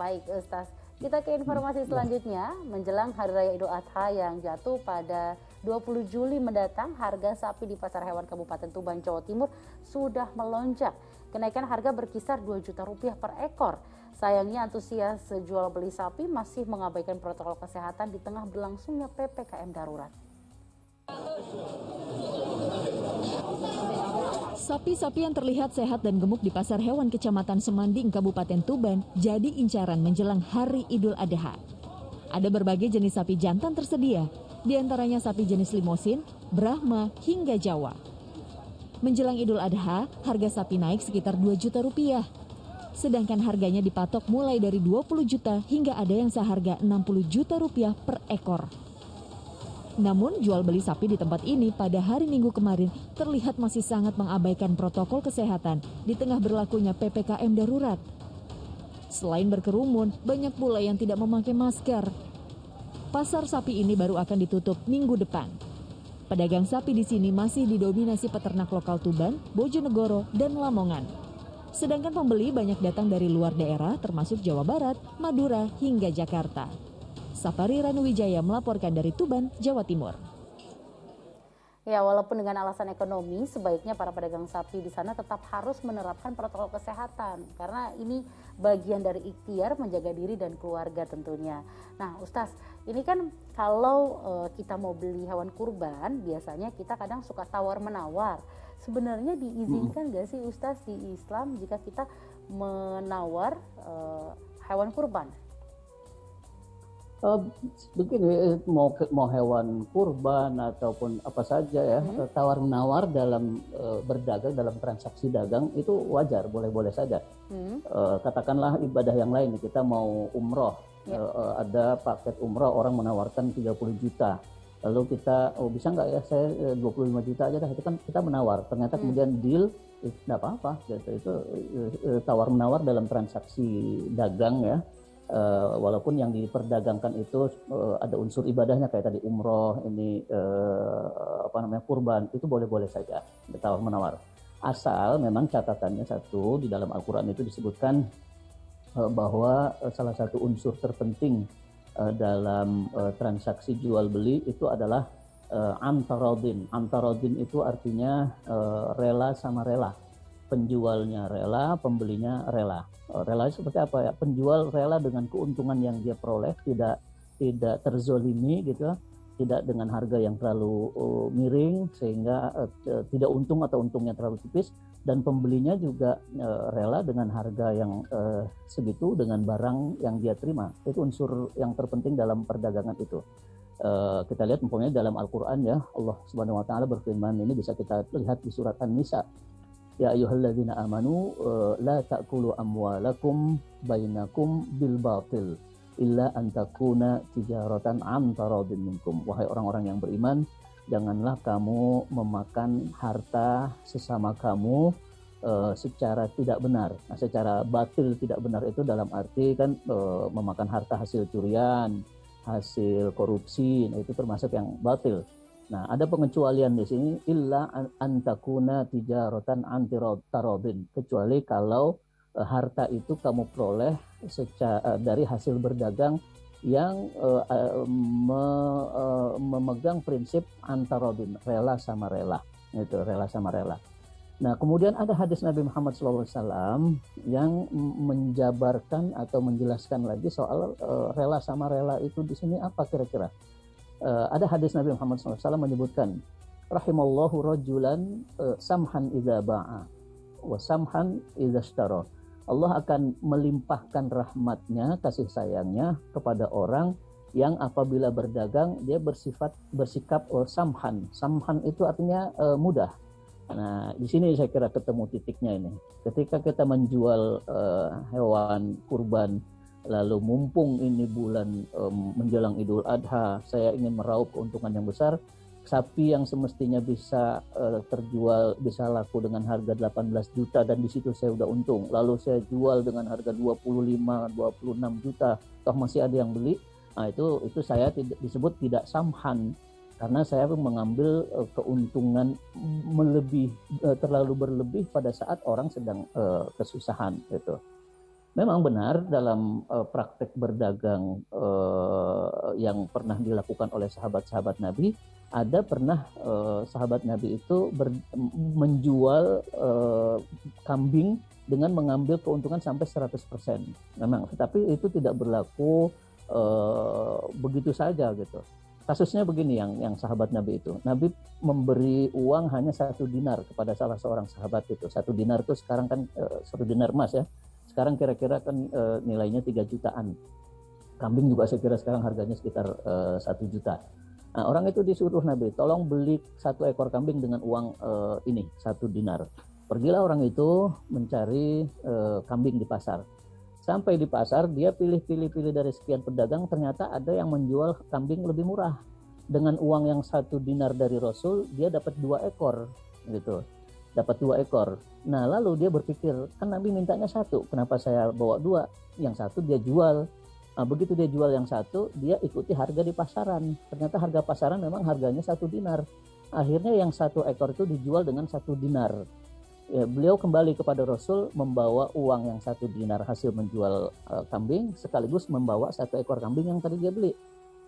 Baik, Ustaz. Kita ke informasi Ya. selanjutnya. Menjelang Hari Raya Idul Adha yang jatuh pada 20 Juli mendatang, harga sapi di Pasar Hewan Kabupaten Tuban, Jawa Timur sudah melonjak. Kenaikan harga berkisar 2 juta rupiah per ekor. Sayangnya antusias jual beli sapi masih mengabaikan protokol kesehatan di tengah berlangsungnya PPKM darurat. Sapi-sapi yang terlihat sehat dan gemuk di Pasar Hewan Kecamatan Semanding, Kabupaten Tuban, jadi incaran menjelang Hari Idul Adha. Ada berbagai jenis sapi jantan tersedia, di antaranya sapi jenis Limosin, Brahma, hingga Jawa. Menjelang Idul Adha, harga sapi naik sekitar 2 juta rupiah. Sedangkan harganya dipatok mulai dari 20 juta hingga ada yang seharga 60 juta rupiah per ekor. Namun jual beli sapi di tempat ini pada hari Minggu kemarin terlihat masih sangat mengabaikan protokol kesehatan di tengah berlakunya PPKM darurat. Selain berkerumun, banyak pula yang tidak memakai masker. Pasar sapi ini baru akan ditutup minggu depan. Pedagang sapi di sini masih didominasi peternak lokal Tuban, Bojonegoro, dan Lamongan. Sedangkan pembeli banyak datang dari luar daerah termasuk Jawa Barat, Madura, hingga Jakarta. Safari Ranuwijaya melaporkan dari Tuban, Jawa Timur. Ya, walaupun dengan alasan ekonomi, sebaiknya para pedagang sapi di sana tetap harus menerapkan protokol kesehatan. Karena ini bagian dari ikhtiar menjaga diri dan keluarga tentunya. Nah, Ustaz, ini kan kalau kita mau beli hewan kurban, biasanya kita kadang suka tawar-menawar. Sebenarnya diizinkan nggak sih Ustaz di Islam jika kita menawar hewan kurban? Begini, mau hewan kurban ataupun apa saja ya, tawar menawar dalam berdagang, dalam transaksi dagang itu wajar, boleh-boleh saja. Katakanlah ibadah yang lain, kita mau umroh, ada paket umroh, orang menawarkan 30 juta, lalu kita bisa nggak ya saya 25 juta aja dah, itu kan kita menawar, ternyata kemudian deal, nggak apa-apa gitu. Itu tawar menawar dalam transaksi dagang ya. Walaupun yang diperdagangkan itu ada unsur ibadahnya kayak tadi umroh, ini kurban, itu boleh-boleh saja tawar menawar. Asal memang catatannya satu, di dalam Al-Quran itu disebutkan bahwa salah satu unsur terpenting dalam transaksi jual beli itu adalah antarodin. Antarodin itu artinya rela sama rela. Penjualnya rela, pembelinya rela. Rela seperti apa ya? Penjual rela dengan keuntungan yang dia peroleh, tidak terzolimi gitu, tidak dengan harga yang terlalu miring sehingga tidak untung atau untungnya terlalu tipis, dan pembelinya juga rela dengan harga yang segitu dengan barang yang dia terima. Itu unsur yang terpenting dalam perdagangan itu. Kita lihat umpamanya dalam Al-Quran ya, Allah Subhanahu Wa Taala berfirman, ini bisa kita lihat di surat An-Nisa. Ya ayyuhalladzina amanu la ta'kulu amwalakum bainakum bil batil illa an takuna tijaratan an taradin minkum. Wahai orang-orang yang beriman, janganlah kamu memakan harta sesama kamu secara tidak benar. Nah, secara batil tidak benar itu dalam arti kan memakan harta hasil curian, hasil korupsi, nah itu termasuk yang batil. Nah, ada pengecualian di sini, illa antakuna tijaratan antarodin, kecuali kalau harta itu kamu peroleh dari hasil berdagang yang memegang prinsip antarodin, rela sama rela. Itu rela sama rela. Nah, kemudian ada hadis Nabi Muhammad SAW yang menjabarkan atau menjelaskan lagi soal rela sama rela itu di sini apa kira-kira? Ada hadis Nabi Muhammad SAW menyebutkan, rahimallahu rajulan samhan idza ba'a wa samhan idza ishtara. Allah akan melimpahkan rahmatnya, kasih sayangnya kepada orang yang apabila berdagang dia bersikap samhan. Samhan itu artinya mudah. Nah, di sini saya kira ketemu titiknya ini. Ketika kita menjual hewan kurban, lalu mumpung ini bulan menjelang Idul Adha, saya ingin meraup keuntungan yang besar. Sapi yang semestinya bisa terjual, bisa laku dengan harga 18 juta dan di situ saya udah untung. Lalu saya jual dengan harga 25, 26 juta, toh masih ada yang beli. Nah, itu saya disebut tidak samhan. Karena saya mengambil keuntungan terlalu berlebih pada saat orang sedang kesusahan gitu. Memang benar dalam praktek berdagang yang pernah dilakukan oleh sahabat-sahabat Nabi, ada pernah sahabat Nabi itu menjual kambing dengan mengambil keuntungan sampai 100%. Memang, tetapi itu tidak berlaku begitu saja gitu. Kasusnya begini, yang sahabat Nabi itu, Nabi memberi uang hanya 1 dinar kepada salah seorang sahabat itu. 1 dinar itu sekarang kan 1 dinar emas ya. Sekarang kira-kira kan nilainya 3 jutaan. Kambing juga saya kira sekarang harganya sekitar 1 juta. Nah, orang itu disuruh Nabi, tolong beli 1 ekor kambing dengan uang ini, 1 dinar. Pergilah orang itu mencari kambing di pasar. Sampai di pasar, dia pilih-pilih dari sekian pedagang, ternyata ada yang menjual kambing lebih murah. Dengan uang yang 1 dinar dari Rasul, dia dapat 2 ekor gitu. Dapat 2 ekor. Nah, lalu dia berpikir, kan Nabi mintanya 1, kenapa saya bawa 2? Yang 1 dia jual. Nah, begitu dia jual yang 1, dia ikuti harga di pasaran. Ternyata harga pasaran memang harganya 1 dinar. Akhirnya yang 1 ekor itu dijual dengan 1 dinar. Ya, beliau kembali kepada Rasul membawa uang yang 1 dinar hasil menjual kambing, sekaligus membawa 1 ekor kambing yang tadi dia beli.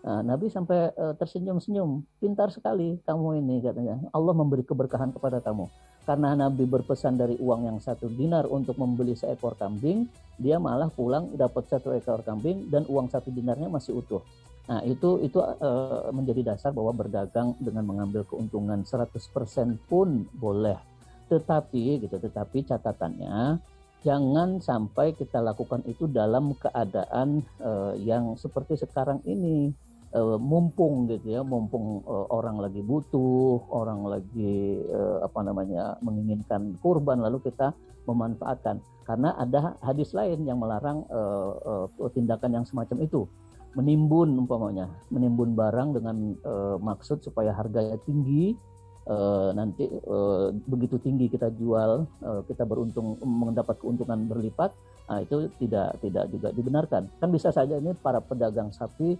Nah, Nabi sampai tersenyum-senyum, pintar sekali kamu ini katanya. Allah memberi keberkahan kepada kamu. Karena Nabi berpesan dari uang yang 1 dinar untuk membeli seekor kambing, dia malah pulang dapat 1 ekor kambing dan uang 1 dinarnya masih utuh. Nah, itu menjadi dasar bahwa berdagang dengan mengambil keuntungan 100% pun boleh. Tetapi catatannya jangan sampai kita lakukan itu dalam keadaan yang seperti sekarang ini. Mumpung gitu ya, mumpung orang lagi butuh, orang lagi menginginkan kurban, lalu kita memanfaatkan. Karena ada hadis lain yang melarang tindakan yang semacam itu. Menimbun menimbun barang dengan maksud supaya harganya tinggi, nanti begitu tinggi kita jual, kita beruntung mendapat keuntungan berlipat. Nah, itu tidak juga dibenarkan. Kan bisa saja ini para pedagang sapi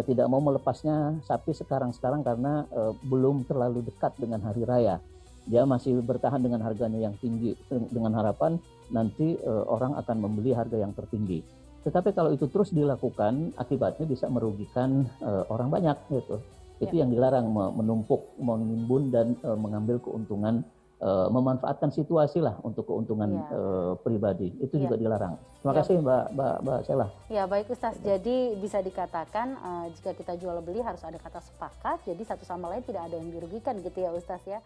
tidak mau melepasnya sapi sekarang karena belum terlalu dekat dengan hari raya. Dia masih bertahan dengan harganya yang tinggi dengan harapan nanti orang akan membeli harga yang tertinggi. Tetapi kalau itu terus dilakukan, akibatnya bisa merugikan orang banyak gitu. Itu yang dilarang, menumpuk, menimbun dan mengambil keuntungan, memanfaatkan situasi lah untuk keuntungan pribadi. Itu juga dilarang. Terima kasih Mbak Sheila. Ya, baik Ustaz. Jadi bisa dikatakan jika kita jual beli harus ada kata sepakat. Jadi satu sama lain tidak ada yang dirugikan gitu ya Ustaz ya.